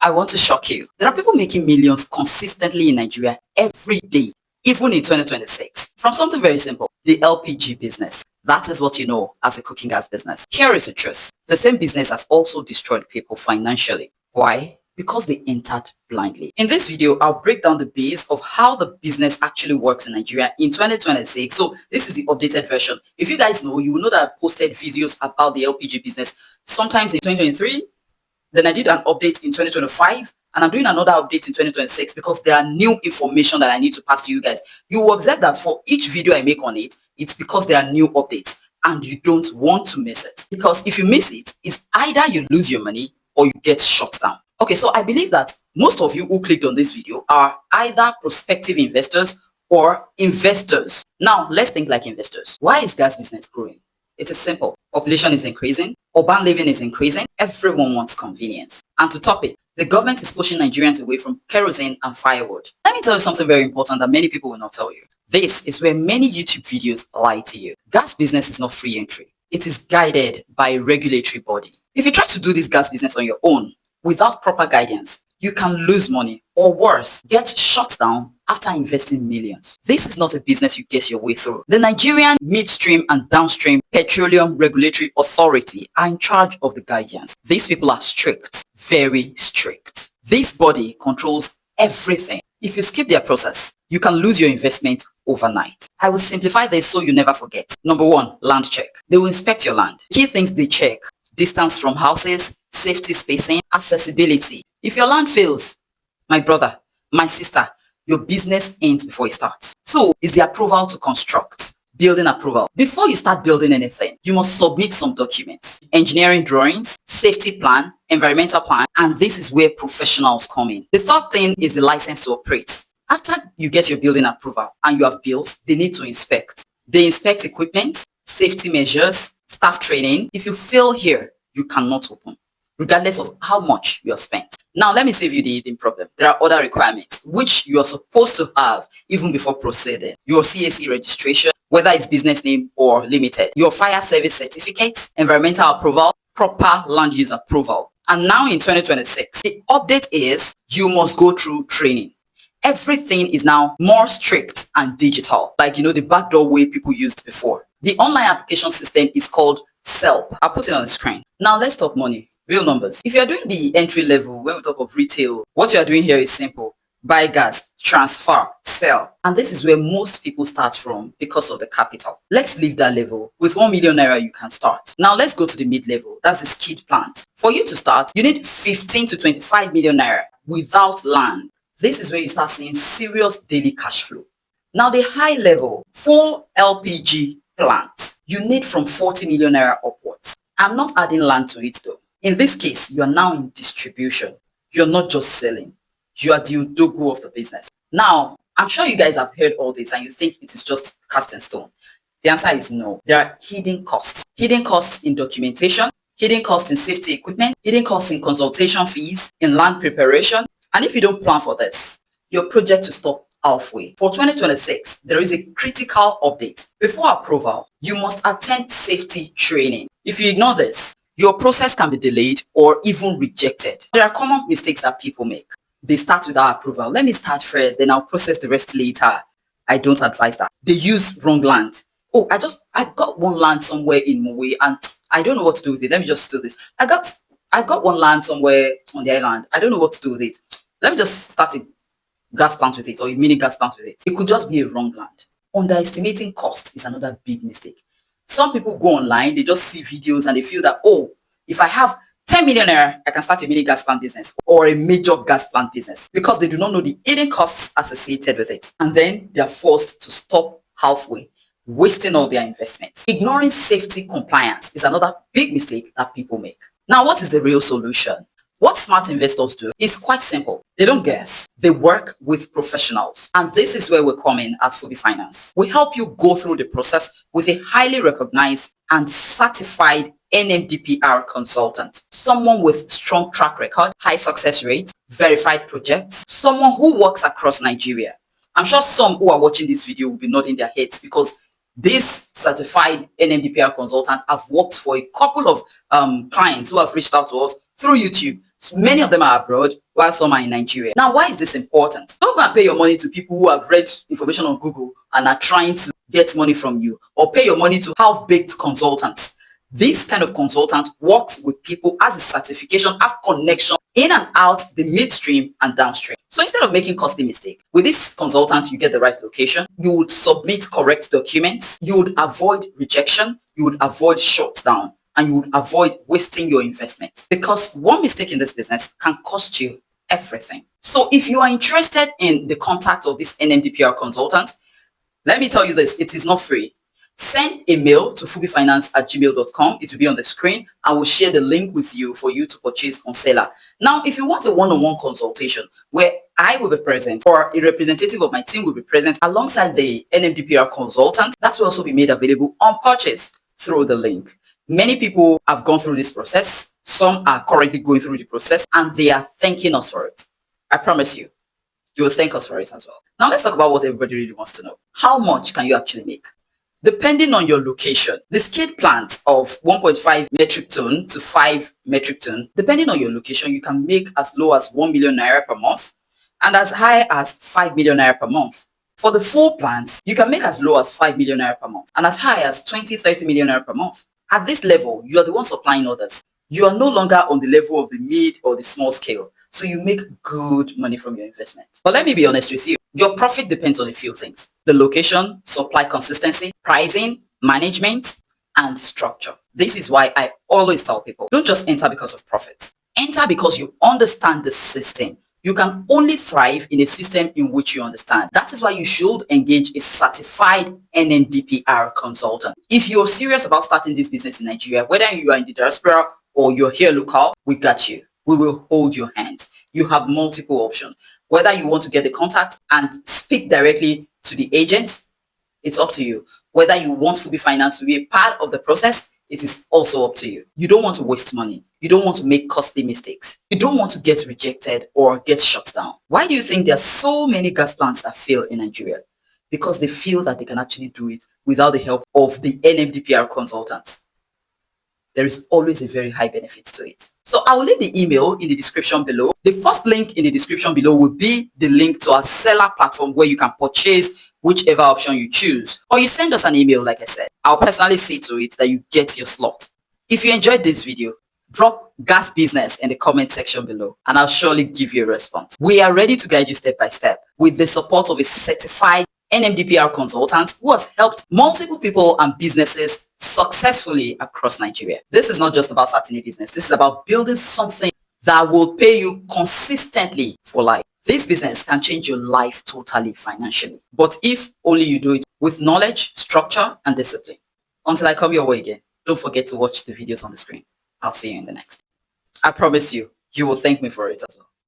I want to shock you. There are people making millions consistently in Nigeria every day, even in 2026, from something very simple, the LPG business. That is what you know as a cooking gas business. Here is the truth. The same business has also destroyed people financially. Why? Because they entered blindly. In this video, I'll break down the base of how the business actually works in Nigeria in 2026. So this is the updated version. If you guys know, you will know that I've posted videos about the LPG business sometimes in 2023. Then I did an update in 2025. And I'm doing another update in 2026 because there are new information that I need to pass to you guys. You will observe that for each video I make on it, it's because there are new updates and you don't want to miss it. Because if you miss it, it's either you lose your money or you get shut down. Okay, so I believe that most of you who clicked on this video are either prospective investors or investors. Now, let's think like investors. Why is gas business growing? It is simple. Population is increasing. Urban living is increasing. Everyone wants convenience. And to top it, the government is pushing Nigerians away from kerosene and firewood. Let me tell you something very important that many people will not tell you. This is where many YouTube videos lie to you. Gas business is not free entry. It is guided by a regulatory body. If you try to do this gas business on your own, without proper guidance, you can lose money or worse, get shut down after investing millions. This is not a business you guess your way through. The Nigerian Midstream and Downstream Petroleum Regulatory Authority are in charge of the guidance. These people are strict, very strict. This body controls everything. If you skip their process, you can lose your investment overnight. I will simplify this so you never forget. Number one, land check. They will inspect your land. Key things they check: distance from houses, safety spacing, accessibility. If your land fails, my brother, my sister, your business ends before it starts. Two is the approval to construct. Building approval. Before you start building anything, you must submit some documents: engineering drawings, safety plan, environmental plan, and this is where professionals come in. The third thing is the license to operate. After you get your building approval and you have built, they need to inspect. They inspect equipment, safety measures, staff training. If you fail here, you cannot open, regardless of how much you have spent. Now, let me save you the hidden problem. There are other requirements which you are supposed to have even before proceeding. Your CAC registration, whether it's business name or limited, your fire service certificate, environmental approval, proper land use approval. And now in 2026, the update is you must go through training. Everything is now more strict and digital, like, the backdoor way people used before. The online application system is called SELP. I'll put it on the screen. Now let's talk money. Real numbers. If you are doing the entry level, when we talk of retail, what you are doing here is simple: buy gas, transfer, sell. And this is where most people start from because of the capital. Let's leave that level. With 1 million naira, you can start. Now let's go to the mid level. That's the skid plant. For you to start, you need 15 to 25 million naira without land. This is where you start seeing serious daily cash flow. Now the high level, full LPG plant, you need from 40 million naira upwards. I'm not adding land to it though. In this case, you are now in distribution. You're not just selling. You are the Udogu of the business. Now, I'm sure you guys have heard all this and you think it is just cast in stone. The answer is no. There are hidden costs. Hidden costs in documentation, hidden costs in safety equipment, hidden costs in consultation fees, in land preparation. And if you don't plan for this, your project will stop halfway. For 2026, there is a critical update. Before approval, you must attend safety training. If you ignore this, your process can be delayed or even rejected. There are common mistakes that people make. They start without approval. Let me start first, then I'll process the rest later. I don't advise that. They use wrong land. Oh, I got one land somewhere in Mowe and I don't know what to do with it. Let me just do this. I got one land somewhere on the island. I don't know what to do with it. Let me just start a gas plant with it or a mini gas plant with it. It could just be a wrong land. Underestimating cost is another big mistake. Some people go online, they just see videos and they feel that, oh, if I have 10 million naira, I can start a mini gas plant business or a major gas plant business, because they do not know the hidden costs associated with it. And then they are forced to stop halfway, wasting all their investments. Ignoring safety compliance is another big mistake that people make. Now, what is the real solution? What smart investors do is quite simple. They don't guess. They work with professionals. And this is where we come in at Fooby Finance. We help you go through the process with a highly recognized and certified NMDPRA consultant. Someone with strong track record, high success rates, verified projects, someone who works across Nigeria. I'm sure some who are watching this video will be nodding their heads because this certified NMDPRA consultant have worked for a couple of clients who have reached out to us through YouTube. So many of them are abroad, while some are in Nigeria. Now, why is this important? Don't go and pay your money to people who have read information on Google and are trying to get money from you, or pay your money to half-baked consultants. This kind of consultant works with people, has a certification, have connection in and out the midstream and downstream. So instead of making costly mistake, with this consultant, you get the right location, you would submit correct documents, you would avoid rejection, you would avoid shutdown, and you would avoid wasting your investment. Because one mistake in this business can cost you everything. So if you are interested in the contact of this NMDPRA consultant, let me tell you this, it is not free. Send a mail to foobyfinance@gmail.com. It will be on the screen. I will share the link with you for you to purchase on Seller. Now, if you want a one-on-one consultation where I will be present or a representative of my team will be present alongside the NMDPRA consultant, that will also be made available on purchase through the link. Many people have gone through this process. Some are currently going through the process and they are thanking us for it. I promise you, you will thank us for it as well. Now let's talk about what everybody really wants to know. How much can you actually make? Depending on your location, the scale plans of 1.5 metric ton to 5 metric ton, depending on your location, you can make as low as 1 million naira per month and as high as 5 million naira per month. For the full plans, you can make as low as 5 million naira per month and as high as 20-30 million naira per month. At this level, you are the one supplying others. You are no longer on the level of the mid or the small scale. So you make good money from your investment. But let me be honest with you. Your profit depends on a few things: the location, supply consistency, pricing, management, and structure. This is why I always tell people, don't just enter because of profits. Enter because you understand the system. You can only thrive in a system in which you understand. That is why you should engage a certified NMDPRA consultant. If you're serious about starting this business in Nigeria, whether you are in the diaspora or you're here local, we got you. We will hold your hands. You have multiple options. Whether you want to get the contact and speak directly to the agent, it's up to you. Whether you want Fooby Finance to be a part of the process, it is also up to you. You don't want to waste money. You don't want to make costly mistakes. You don't want to get rejected or get shut down. Why do you think there are so many gas plants that fail in Nigeria? Because they feel that they can actually do it without the help of the NMDPRA consultants. There is always a very high benefit to it. So I will leave the email in the description below. The first link in the description below will be the link to our seller platform where you can purchase whichever option you choose. Or you send us an email, like I said. I'll personally see to it that you get your slot. If you enjoyed this video, drop gas business in the comment section below and I'll surely give you a response. We are ready to guide you step by step with the support of a certified NMDPRA consultant who has helped multiple people and businesses successfully across Nigeria. This is not just about starting a business. This is about building something that will pay you consistently for life. This business can change your life totally financially, but if only you do it with knowledge, structure, and discipline. Until I come your way again, don't forget to watch the videos on the screen. I'll see you in the next. I promise you, you will thank me for it as well.